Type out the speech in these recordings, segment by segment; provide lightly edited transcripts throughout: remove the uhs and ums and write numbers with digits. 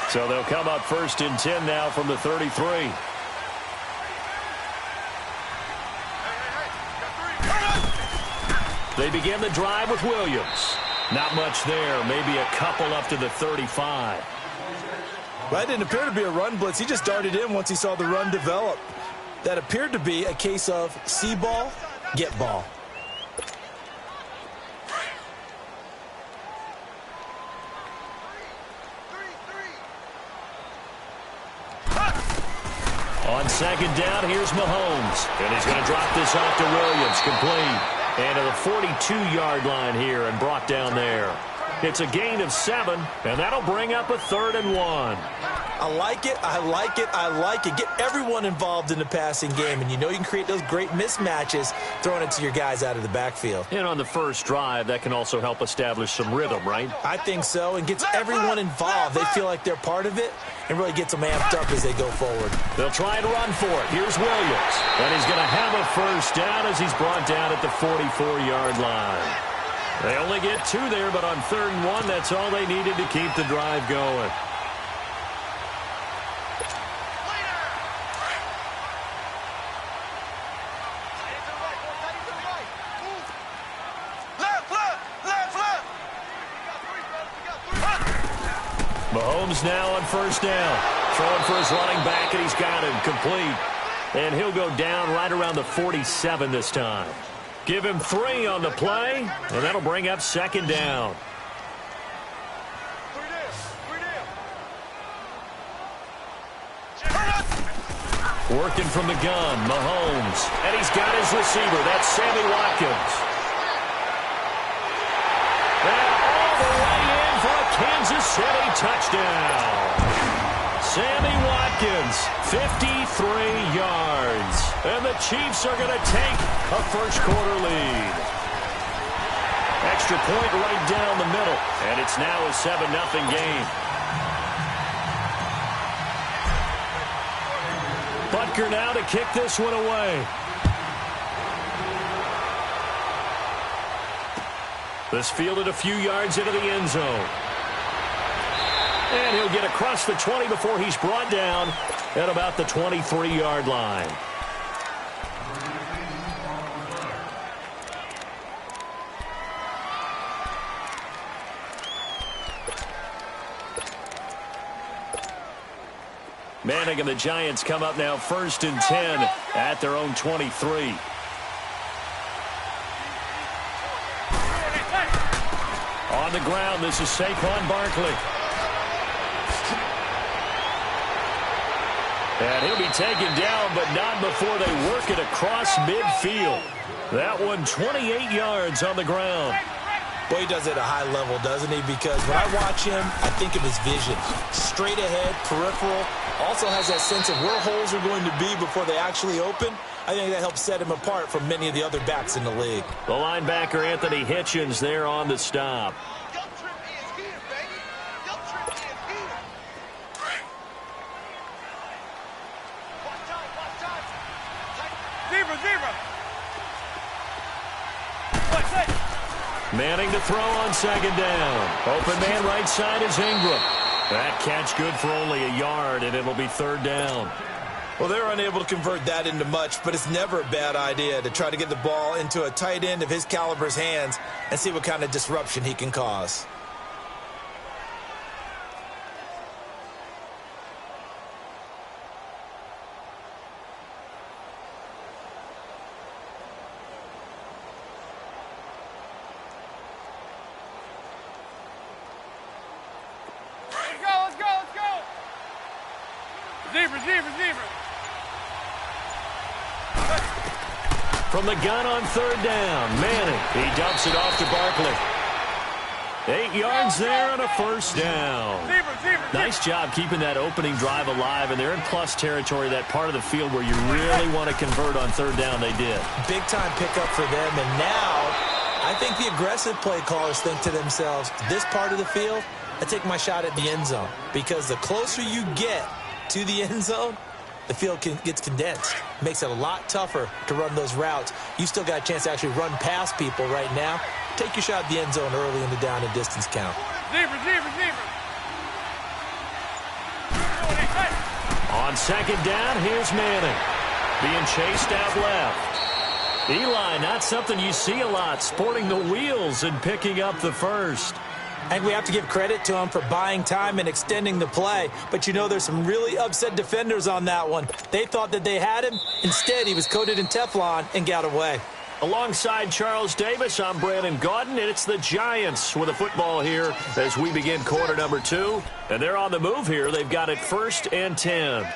So they'll come up 1st and 10 now from the 33. They begin the drive with Williams. Not much there, maybe a couple up to the 35. That didn't appear to be a run blitz. He just darted in once he saw the run develop. That appeared to be a case of see ball, get ball. On 2nd down, here's Mahomes. And he's going to drop this off to Williams, complete. And to the 42-yard line here and brought down there. It's a gain of 7, and that'll bring up a 3rd and 1. I like it, I like it, I like it. Get everyone involved in the passing game, and you know you can create those great mismatches throwing it to your guys out of the backfield. And on the first drive, that can also help establish some rhythm, right? I think so, and gets everyone involved. They feel like they're part of it, and really gets them amped up as they go forward. They'll try and run for it. Here's Williams. And he's going to have a 1st down as he's brought down at the 44-yard line. They only get 2 there, but on 3rd and 1, that's all they needed to keep the drive going. Mahomes now on 1st down. Throwing for his running back, and he's got him complete. And he'll go down right around the 47 this time. Give him 3 on the play, and that'll bring up 2nd down. Working from the gun, Mahomes. And he's got his receiver. That's Sammy Watkins. And all the way in for a Kansas City touchdown. Sammy Watkins, 53 yards. And the Chiefs are going to take a first-quarter lead. Extra point right down the middle. And it's now a 7-0 game. Butker now to kick this one away. This fielded a few yards into the end zone. And he'll get across the 20 before he's brought down at about the 23-yard line. Manning and the Giants come up now 1st and 10 at their own 23. On the ground, this is Saquon Barkley. And he'll be taken down, but not before they work it across midfield. That one 28 yards on the ground. Boy, he does it at a high level, doesn't he? Because when I watch him, I think of his vision. Straight ahead, peripheral. Also has that sense of where holes are going to be before they actually open. I think that helps set him apart from many of the other backs in the league. The linebacker, Anthony Hitchens, there on the stop. Manning to throw on 2nd down. Open man right side is Ingram. That catch good for only a yard, and it'll be 3rd down. Well, they're unable to convert that into much, but it's never a bad idea to try to get the ball into a tight end of his caliber's hands and see what kind of disruption he can cause. From the gun on 3rd down, Manning. He dumps it off to Barkley. 8 yards there and a 1st down. Nice job keeping that opening drive alive, and they're in plus territory, that part of the field where you really want to convert on 3rd down. They did. Big time pickup for them, and now I think the aggressive play callers think to themselves, this part of the field, I take my shot at the end zone, because the closer you get to the end zone, the field gets condensed. Makes it a lot tougher to run those routes. You still got a chance to actually run past people right now. Take your shot at the end zone early in the down and distance count. On second down, here's Manning. Being chased out left. Eli, not something you see a lot, sporting the wheels and picking up the first. I think we have to give credit to him for buying time and extending the play. But, you know, there's some really upset defenders on that one. They thought that they had him. Instead, he was coated in Teflon and got away. Alongside Charles Davis, I'm Brandon Gaudin, and it's the Giants with a football here as we begin quarter number 2. And they're on the move here. They've got it 1st and 10.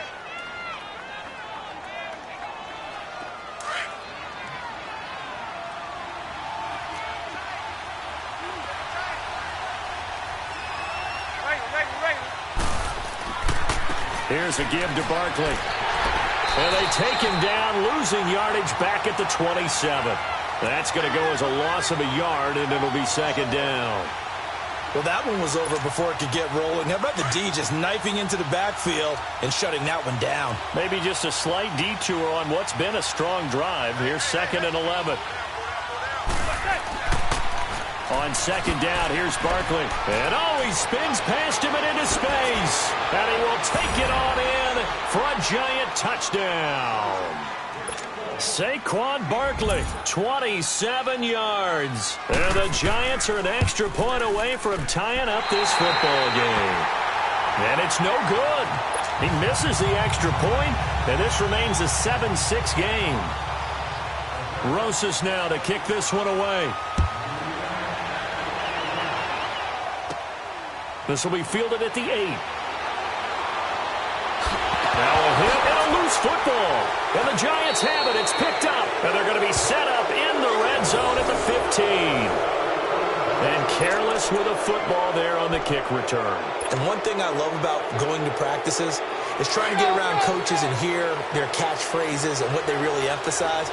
Here's a give to Barkley. And they take him down, losing yardage back at the 27. That's going to go as a loss of a yard, and it'll be second down. Well, that one was over before it could get rolling. How about the D just knifing into the backfield and shutting that one down? Maybe just a slight detour on what's been a strong drive. Here's 2nd and 11. On second down, here's Barkley. And he spins past him and into space. And he will take it on in for a Giant touchdown. Saquon Barkley, 27 yards. And the Giants are an extra point away from tying up this football game. And it's no good. He misses the extra point, and this remains a 7-6 game. Rosas now to kick this one away. This will be fielded at the 8. Now a hit and a loose football. And the Giants have it. It's picked up. And they're going to be set up in the red zone at the 15. And careless with a football there on the kick return. And one thing I love about going to practices is trying to get around coaches and hear their catchphrases and what they really emphasize.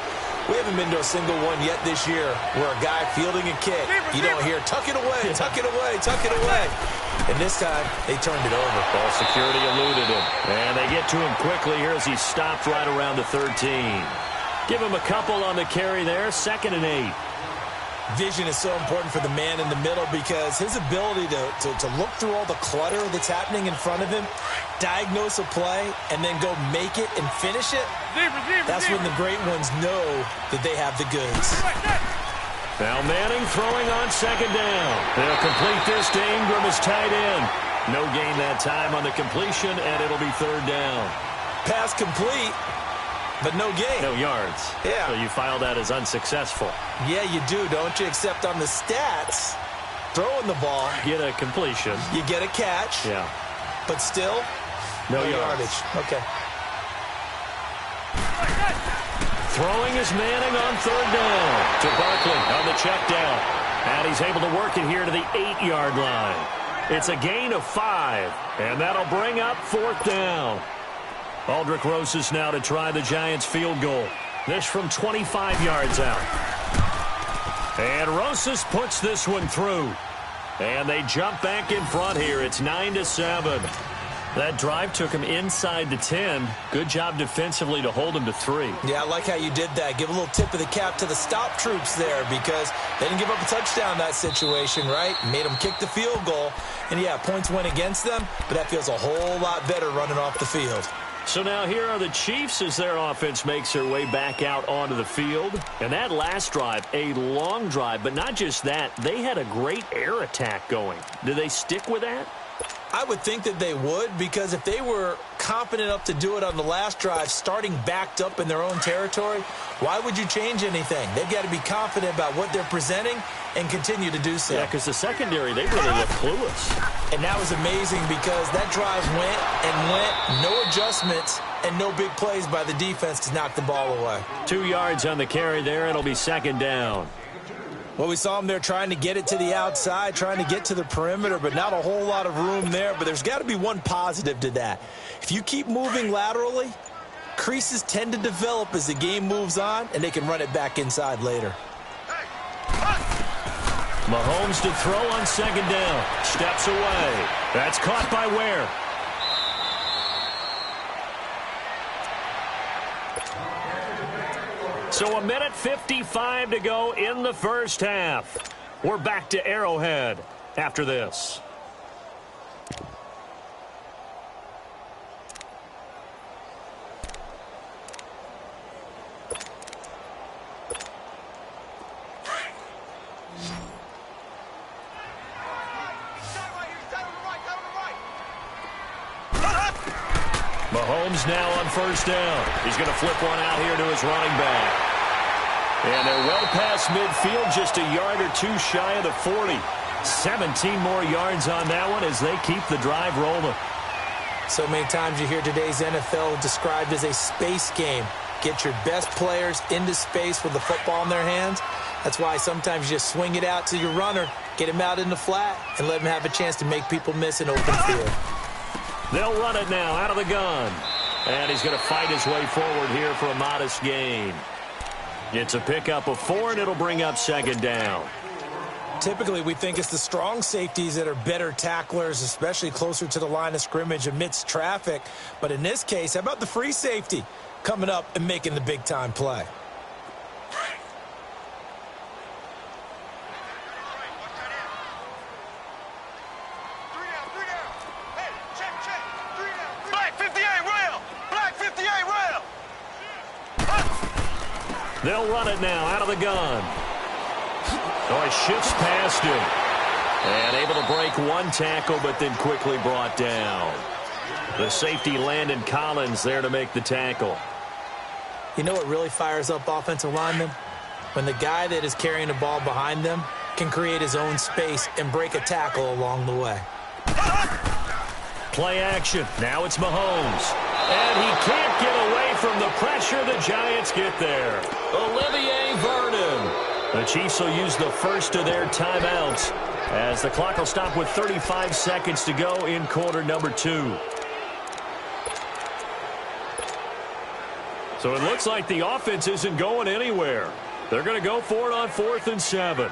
We haven't been to a single one yet this year where a guy fielding a kick, you don't hear, tuck it away, tuck it away, tuck it away. And this time, they turned it over. Ball security eluded him. And they get to him quickly here as he stopped right around the 13. Give him a couple on the carry there, 2nd and 8. Vision is so important for the man in the middle because his ability to look through all the clutter that's happening in front of him, diagnose a play, and then go make it and finish it, that's when the great ones know that they have the goods. Now Manning throwing on second down. They'll complete this to Ingram as tight end. No gain that time on the completion, and it'll be 3rd down. Pass complete, but no gain. No yards. Yeah. So you file that as unsuccessful. Yeah, you do, don't you? Except on the stats, throwing the ball. Get a completion. You get a catch. Yeah. But still, no yardage. Okay. Throwing is Manning on 3rd down to Barkley on the check down. And he's able to work it here to the 8-yard line. It's a gain of 5, and that'll bring up 4th down. Aldrich Rosas now to try the Giants field goal. This from 25 yards out. And Rosas puts this one through. And they jump back in front here. It's 9-7. That drive took him inside the 10. Good job defensively to hold him to 3. Yeah, I like how you did that. Give a little tip of the cap to the stop troops there because they didn't give up a touchdown in that situation, right? Made them kick the field goal. And, yeah, points went against them, but that feels a whole lot better running off the field. So now here are the Chiefs as their offense makes their way back out onto the field. And that last drive, a long drive, but not just that. They had a great air attack going. Do they stick with that? I would think that they would because if they were confident enough to do it on the last drive, starting backed up in their own territory, why would you change anything? They've got to be confident about what they're presenting and continue to do so. Yeah, because the secondary, they really look clueless. And that was amazing because that drive went and went, no adjustments, and no big plays by the defense to knock the ball away. 2 yards on the carry there. It'll be 2nd down. Well, we saw them there trying to get it to the outside, trying to get to the perimeter, but not a whole lot of room there. But there's got to be one positive to that. If you keep moving laterally, creases tend to develop as the game moves on, and they can run it back inside later. Mahomes to throw on 2nd down. Steps away. That's caught by Ware. So 1:55 to go in the first half. We're back to Arrowhead after this. Mahomes now on first down. He's going to flip one out here to his running back. And they're well past midfield, just a yard or two shy of the 40. 17 more yards on that one as they keep the drive rolling. So many times you hear today's NFL described as a space game. Get your best players into space with the football in their hands. That's why sometimes you just swing it out to your runner, get him out in the flat, and let him have a chance to make people miss an open field. They'll run it now out of the gun. And he's going to fight his way forward here for a modest gain. It's a pickup of 4, and it'll bring up second down. Typically, we think it's the strong safeties that are better tacklers, especially closer to the line of scrimmage amidst traffic. But in this case, how about the free safety coming up and making the big-time play? They'll run it now out of the gun. Oh, he shifts past him. And able to break one tackle, but then quickly brought down. The safety, Landon Collins, there to make the tackle. You know what really fires up offensive linemen? When the guy that is carrying the ball behind them can create his own space and break a tackle along the way. Play action. Now it's Mahomes. And he can't get away from the pressure. The Giants get there. Olivier Vernon. The Chiefs will use the first of their timeouts as the clock will stop with 35 seconds to go in quarter number 2. So it looks like the offense isn't going anywhere. They're going to go for it on 4th and 7.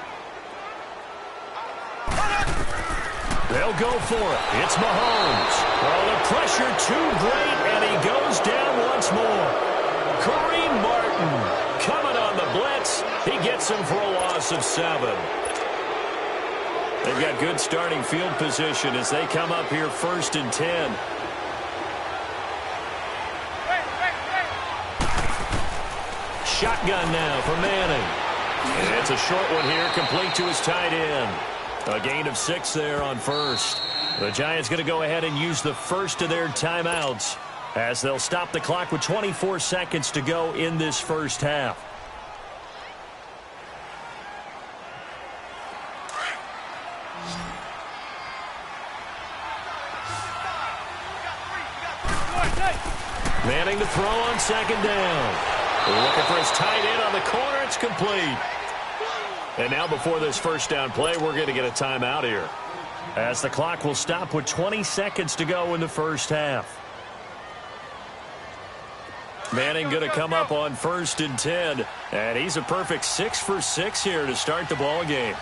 They'll go for it. It's Mahomes. Well, the pressure too great, and he goes down once more. Kareem Martin coming on the blitz. He gets him for a loss of 7. They've got good starting field position as they come up here 1st and 10. Shotgun now for Manning. And it's a short one here, complete to his tight end. A gain of 6 there on first. The Giants going to go ahead and use the first of their timeouts as they'll stop the clock with 24 seconds to go in this first half. Manning to throw on 2nd down. Looking for his tight end on the corner. It's complete. And now before this first down play, we're going to get a timeout here as the clock will stop with 20 seconds to go in the first half. Manning going to come up on 1st and 10, and he's a perfect 6 for 6 here to start the ball game.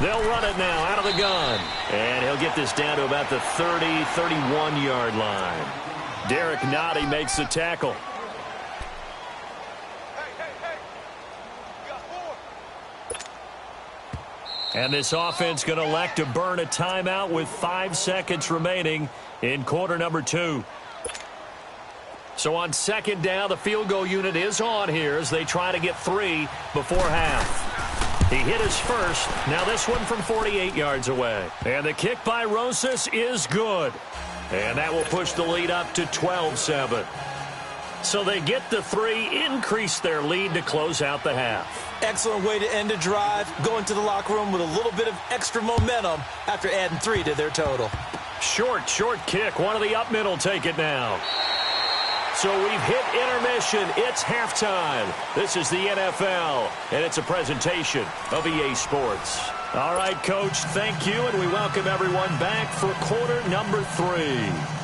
They'll run it now out of the gun, and he'll get this down to about the 30, 31-yard line. Derek Nottie makes the tackle. And this offense going to elect to burn a timeout with 5 seconds remaining in quarter number 2. So on 2nd down, the field goal unit is on here as they try to get 3 before half. He hit his first. Now this one from 48 yards away. And the kick by Rosas is good. And that will push the lead up to 12-7. So they get the 3, increase their lead to close out the half. Excellent way to end a drive, going to the locker room with a little bit of extra momentum after adding 3 to their total. Short kick. One of the up middle take it now. So we've hit intermission. It's halftime. This is the NFL, and it's a presentation of EA Sports. All right, Coach, thank you, and we welcome everyone back for quarter number 3.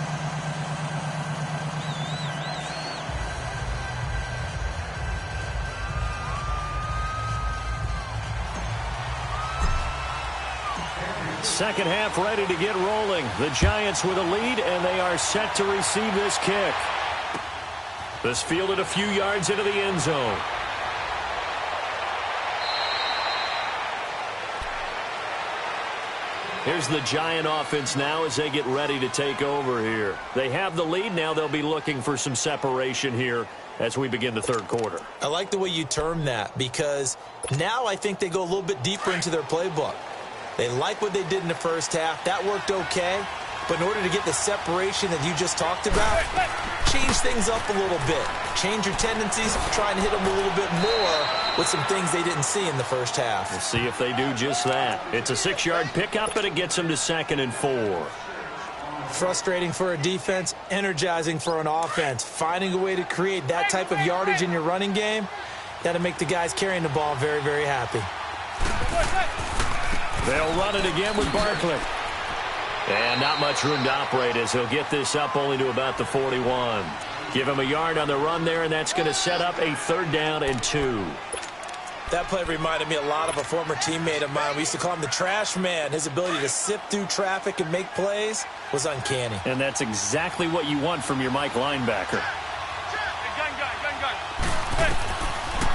Second half ready to get rolling. The Giants with a lead, and they are set to receive this kick. This fielded a few yards into the end zone. Here's the Giant offense now as they get ready to take over here. They have the lead. Now they'll be looking for some separation here as we begin the 3rd quarter. I like the way you term that because now I think they go a little bit deeper into their playbook. They like what they did in the first half. That worked okay. But in order to get the separation that you just talked about, change things up a little bit. Change your tendencies, try and hit them a little bit more with some things they didn't see in the first half. We'll see if they do just that. It's a 6-yard pickup, and it gets them to 2nd and 4. Frustrating for a defense, energizing for an offense. Finding a way to create that type of yardage in your running game, that'll make the guys carrying the ball very, very happy. They'll run it again with Barkley. And not much room to operate as he'll get this up only to about the 41. Give him a yard on the run there, and that's going to set up a 3rd down and 2. That play reminded me a lot of a former teammate of mine. We used to call him the trash man. His ability to sift through traffic and make plays was uncanny. And that's exactly what you want from your Mike linebacker.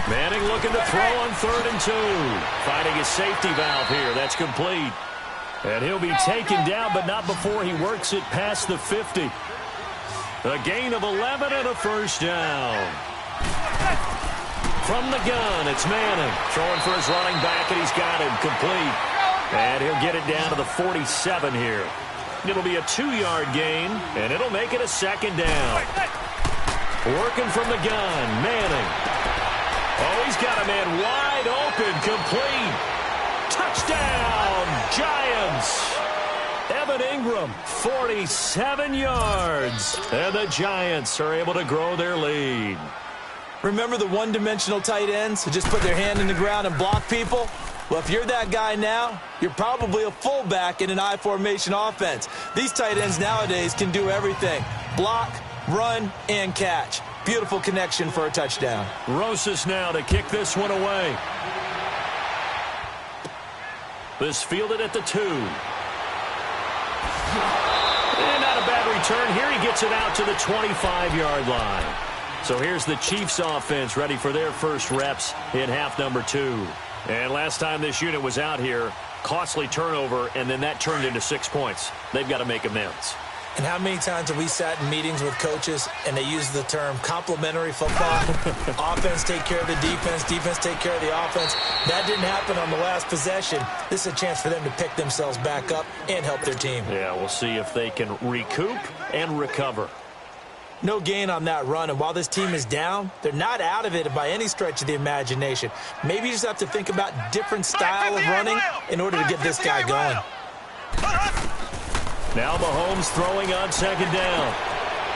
Manning looking to throw on 3rd and 2. Finding his safety valve here. That's complete. And he'll be taken down, but not before he works it past the 50. A gain of 11 and a 1st down. From the gun, it's Manning. Throwing for his running back, and he's got him complete. And he'll get it down to the 47 here. It'll be a 2-yard gain, and it'll make it a 2nd down. Working from the gun, Manning. Oh, he's got a man wide open, complete. Touchdown, Giants. Evan Ingram, 47 yards. And the Giants are able to grow their lead. Remember the one-dimensional tight ends who just put their hand in the ground and block people? Well, if you're that guy now, you're probably a fullback in an I-formation offense. These tight ends nowadays can do everything. Block, run, and catch. Beautiful connection for a touchdown. Rosas now to kick this one away. This fielded at the 2. And not a bad return. Here he gets it out to the 25-yard line. So here's the Chiefs offense ready for their first reps in half number 2. And last time this unit was out here, costly turnover, and then that turned into 6 points. They've got to make amends. And how many times have we sat in meetings with coaches and they use the term complementary football? Offense take care of the defense, defense take care of the offense. That didn't happen on the last possession. This is a chance for them to pick themselves back up and help their team. Yeah, we'll see if they can recoup and recover. No gain on that run, and while this team is down, they're not out of it by any stretch of the imagination. Maybe you just have to think about different style of running in order to get this guy going. Now Mahomes throwing on 2nd down.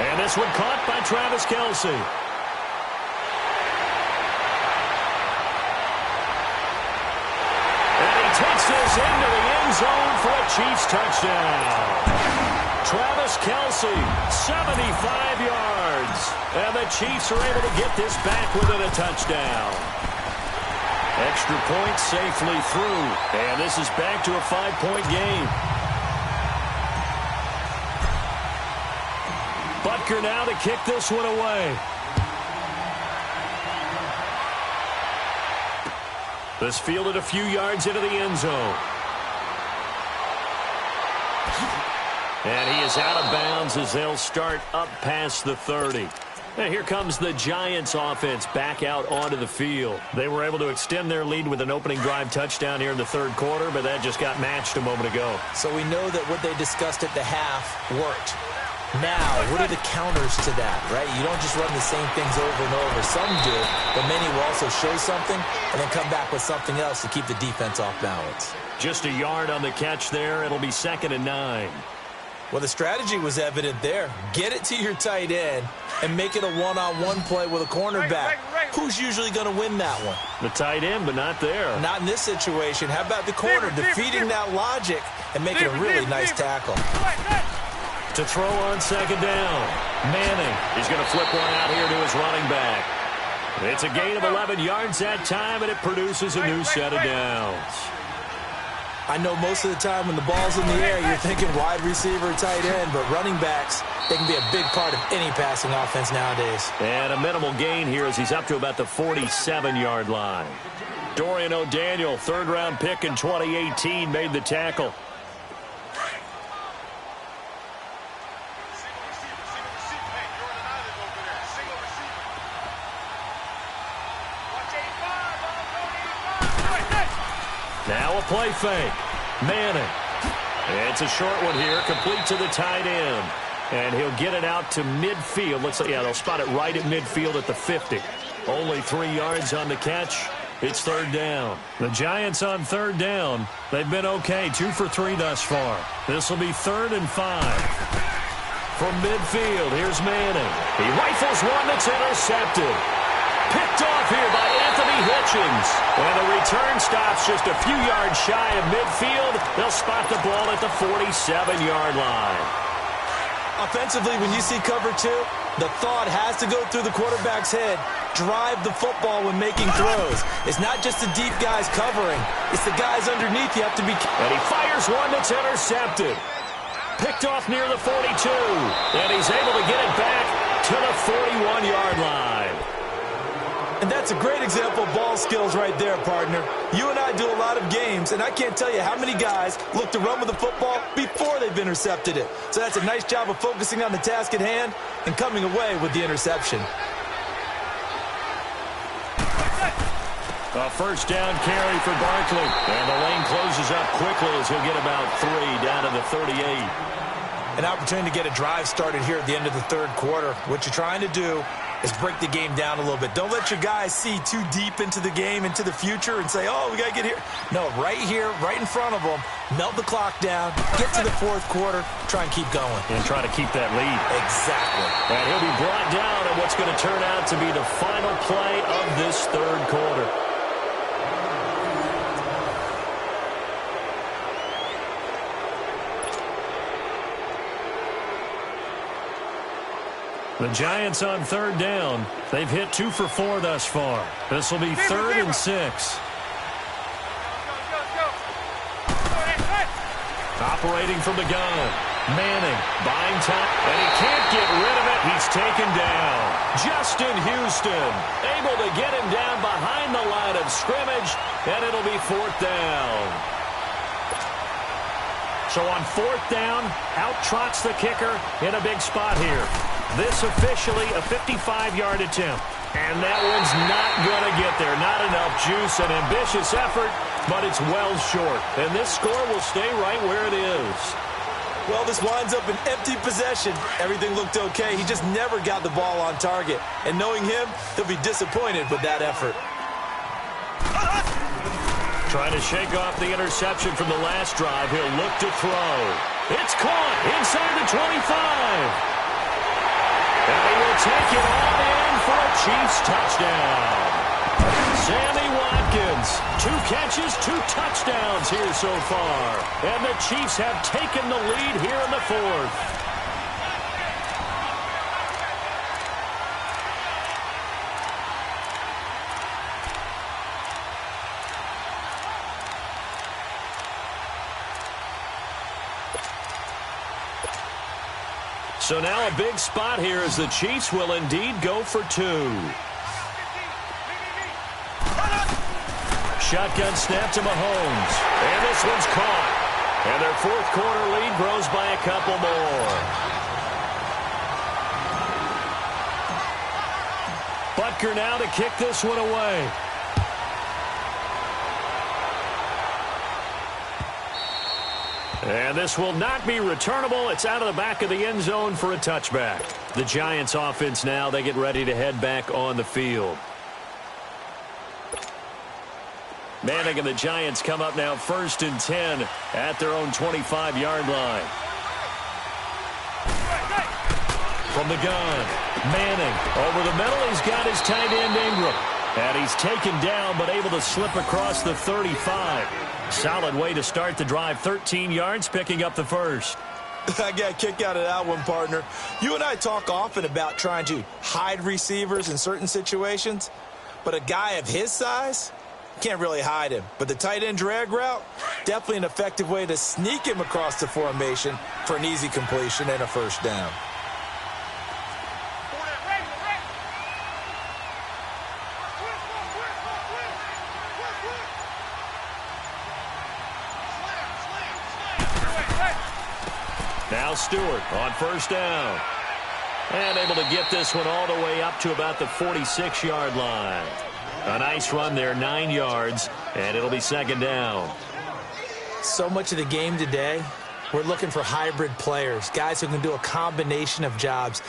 And this one caught by Travis Kelce. And he takes this into the end zone for a Chiefs touchdown. Travis Kelce, 75 yards. And the Chiefs are able to get this back within a touchdown. Extra point safely through. And this is back to a 5-point game. Butker now to kick this one away. This fielded a few yards into the end zone. And he is out of bounds as they'll start up past the 30. And here comes the Giants offense back out onto the field. They were able to extend their lead with an opening drive touchdown here in the 3rd quarter, but that just got matched a moment ago. So we know that what they discussed at the half worked. Now, what are the counters to that, right? You don't just run the same things over and over. Some do, but many will also show something and then come back with something else to keep the defense off balance. Just a yard on the catch there. It'll be 2nd and 9. Well, the strategy was evident there. Get it to your tight end and make it a one-on-one play with a cornerback. Who's usually going to win that one? The tight end, but not there. Not in this situation. How about the corner defeating that logic and making a really nice tackle? To throw on 2nd down. Manning. He's going to flip one out here to his running back. It's a gain of 11 yards that time, and it produces a new set of downs. I know most of the time when the ball's in the air, you're thinking wide receiver, tight end, but running backs, they can be a big part of any passing offense nowadays. And a minimal gain here as he's up to about the 47-yard line. Dorian O'Daniel, 3rd-round pick in 2018, made the tackle. Now a play fake. Manning. It's a short one here, complete to the tight end. And he'll get it out to midfield. Looks like, yeah, they'll spot it right at midfield at the 50. Only 3 yards on the catch. It's third down. The Giants on third down. They've been okay, 2 for 3 thus far. This will be 3rd and 5. From midfield, here's Manning. He rifles one that's intercepted. Picked off here by Anthony Hitchens. And the return stops just a few yards shy of midfield. They'll spot the ball at the 47-yard line. Offensively, when you see cover 2, the thought has to go through the quarterback's head. Drive the football when making throws. It's not just the deep guys covering. It's the guys underneath you have to be. And he fires one that's intercepted. Picked off near the 42. And he's able to get it back to the 41-yard line. And that's a great example of ball skills right there, partner. You and I do a lot of games, and I can't tell you how many guys look to run with the football before they've intercepted it. So that's a nice job of focusing on the task at hand and coming away with the interception. A first down carry for Barkley. And the lane closes up quickly as he'll get about 3 down to the 38. An opportunity to get a drive started here at the end of the third quarter. What you're trying to do is break the game down a little bit. Don't let your guys see too deep into the game, into the future, and say, oh, we got to get here. No, right here, right in front of them, melt the clock down, get to the fourth quarter, try and keep going. And try to keep that lead. Exactly. And he'll be brought down on what's going to turn out to be the final play of this third quarter. The Giants on third down. They've hit 2 for 4 thus far. This will be 3rd and 6. Operating from the gun. Manning buying time, and he can't get rid of it. He's taken down. Justin Houston able to get him down behind the line of scrimmage, and it'll be 4th down. So on 4th down, out trots the kicker in a big spot here. This officially a 55-yard attempt. And that one's not going to get there. Not enough juice, an ambitious effort, but it's well short. And this score will stay right where it is. Well, this winds up an empty possession. Everything looked okay. He just never got the ball on target. And knowing him, he'll be disappointed with that effort. Trying to shake off the interception from the last drive. He'll look to throw. It's caught inside the 25. And he will take it all in for a Chiefs touchdown. Sammy Watkins, 2 catches, 2 touchdowns here so far. And the Chiefs have taken the lead here in the 4th. So now a big spot here as the Chiefs will indeed go for 2. Shotgun snap to Mahomes. And this one's caught. And their 4th quarter lead grows by a couple more. Butker now to kick this one away. And this will not be returnable. It's out of the back of the end zone for a touchback. The Giants offense now, they get ready to head back on the field. Manning and the Giants come up now 1st and 10 at their own 25-yard line. From the gun, Manning over the middle. He's got his tight end Ingram. And he's taken down but able to slip across the 35. Solid way to start the drive. 13 yards, picking up the first. I got a kick out of that one, partner. You and I talk often about trying to hide receivers in certain situations, but a guy of his size can't really hide him. But the tight end drag route, definitely an effective way to sneak him across the formation for an easy completion and a first down. Now Stewart on first down. And able to get this one all the way up to about the 46-yard line. A nice run there, 9 yards, and it'll be 2nd down. So much of the game today, we're looking for hybrid players, guys who can do a combination of jobs.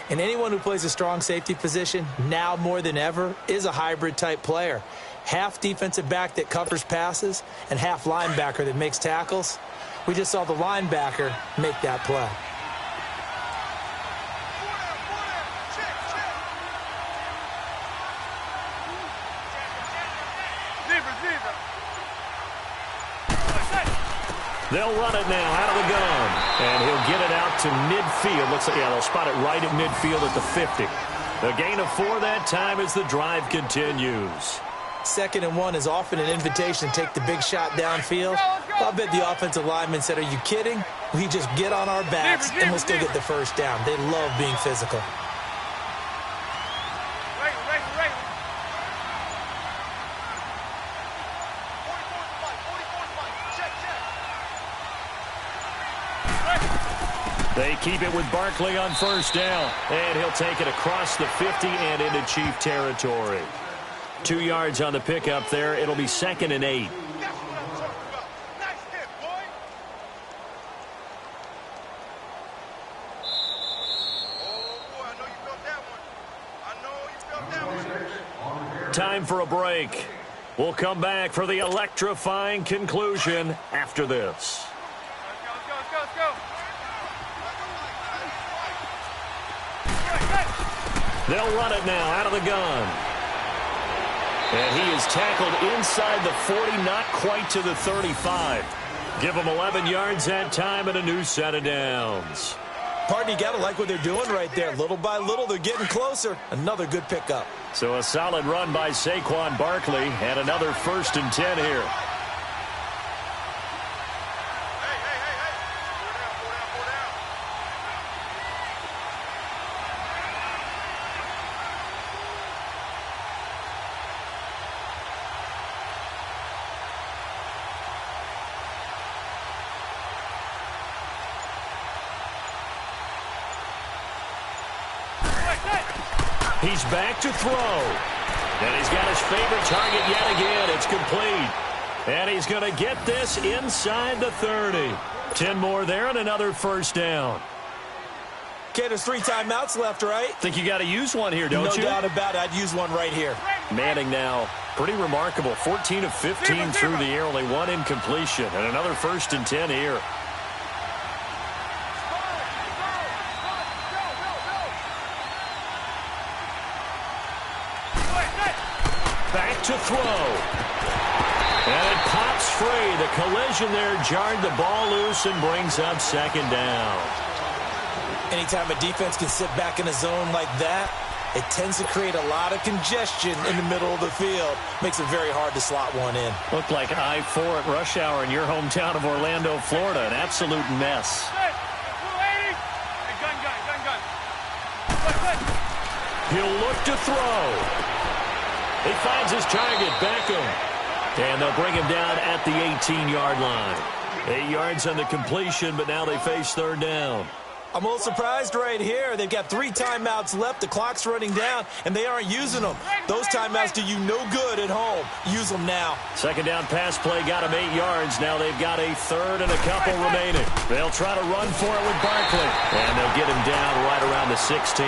And anyone who plays a strong safety position, now more than ever, is a hybrid-type player. Half defensive back that covers passes and half linebacker that makes tackles. We just saw the linebacker make that play. They'll run it now out of the gun. And he'll get it out to midfield. Looks like, yeah, they'll spot it right at midfield at the 50. A gain of 4 that time as the drive continues. 2nd and 1 is often an invitation to take the big shot downfield. I bet the offensive lineman said, are you kidding? We just get on our backs and we'll still get the first down. They love being physical. They keep it with Barkley on first down. And he'll take it across the 50 and into Chief territory. 2 yards on the pickup there. It'll be 2nd and 8. Time for a break. We'll come back for the electrifying conclusion after this. Let's go. They'll run it now out of the gun. And he is tackled inside the 40, not quite to the 35. Give him 11 yards that time and a new set of downs. Partner, you got to like what they're doing right there. Little by little, they're getting closer. Another good pickup. So a solid run by Saquon Barkley and another 1st and 10 here. He's back to throw. And he's got his favorite target yet again. It's complete. And he's going to get this inside the 30. 10 more there and another 1st down. Okay, there's 3 timeouts left, right? Think you got to use one here, don't you? No doubt about it. I'd use one right here. Manning now, pretty remarkable. 14 of 15 through the air, only 1 incompletion. And another 1st and 10 here. Back to throw. And it pops free. The collision there jarred the ball loose and brings up 2nd down. Anytime a defense can sit back in a zone like that, it tends to create a lot of congestion in the middle of the field. Makes it very hard to slot one in. Looked like I-4 at rush hour in your hometown of Orlando, Florida. An absolute mess. He'll look to throw. He finds his target, Beckham. And they'll bring him down at the 18-yard line. 8 yards on the completion, but now they face 3rd down. I'm a little surprised right here. They've got 3 timeouts left. The clock's running down, and they aren't using them. Those timeouts do you no good at home. Use them now. 2nd down pass play got them 8 yards. Now they've got a 3rd and a couple remaining. They'll try to run for it with Barkley. And they'll get him down right around the 16.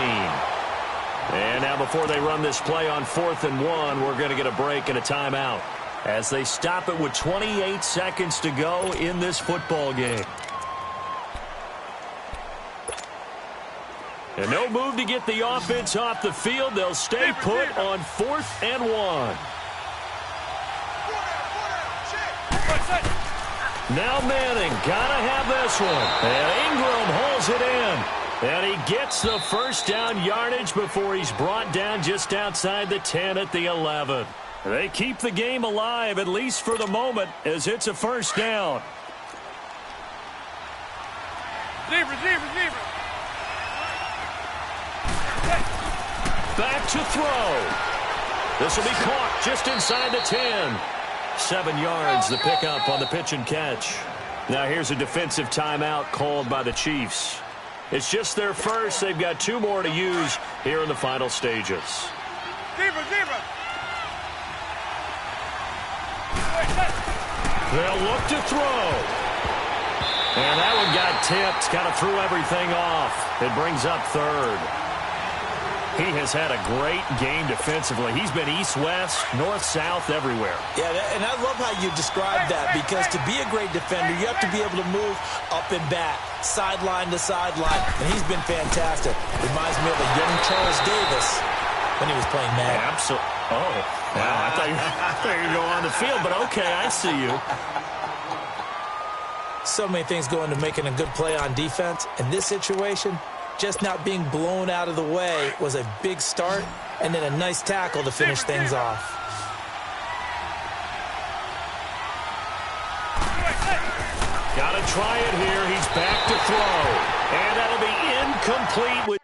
And now before they run this play on 4th and 1, we're going to get a break and a timeout as they stop it with 28 seconds to go in this football game. And no move to get the offense off the field. They'll stay put on 4th and 1. Now Manning, gotta have this one. And Ingram holds it in. And he gets the 1st down yardage before he's brought down just outside the 10 at the 11. They keep the game alive, at least for the moment, as it's a 1st down. Receiver. Back to throw. This will be caught just inside the 10. 7 yards, the pickup on the pitch and catch. Now here's a defensive timeout called by the Chiefs. It's just their first. They've got 2 more to use here in the final stages. They'll look to throw. And that one got tipped. Kind of threw everything off. It brings up third. He has had a great game defensively. He's been east-west, north-south, everywhere. Yeah, and I love how you describe that, because to be a great defender, you have to be able to move up and back, sideline to sideline, and he's been fantastic. Reminds me of a young Charles Davis when he was playing Madden. Absolutely. Oh, wow. I thought you were going to go on the field, but okay, I see you. So many things go into making a good play on defense. In this situation, just not being blown out of the way was a big start, and then a nice tackle to finish things off. Got to try it here. He's back to throw. And that'll be incomplete with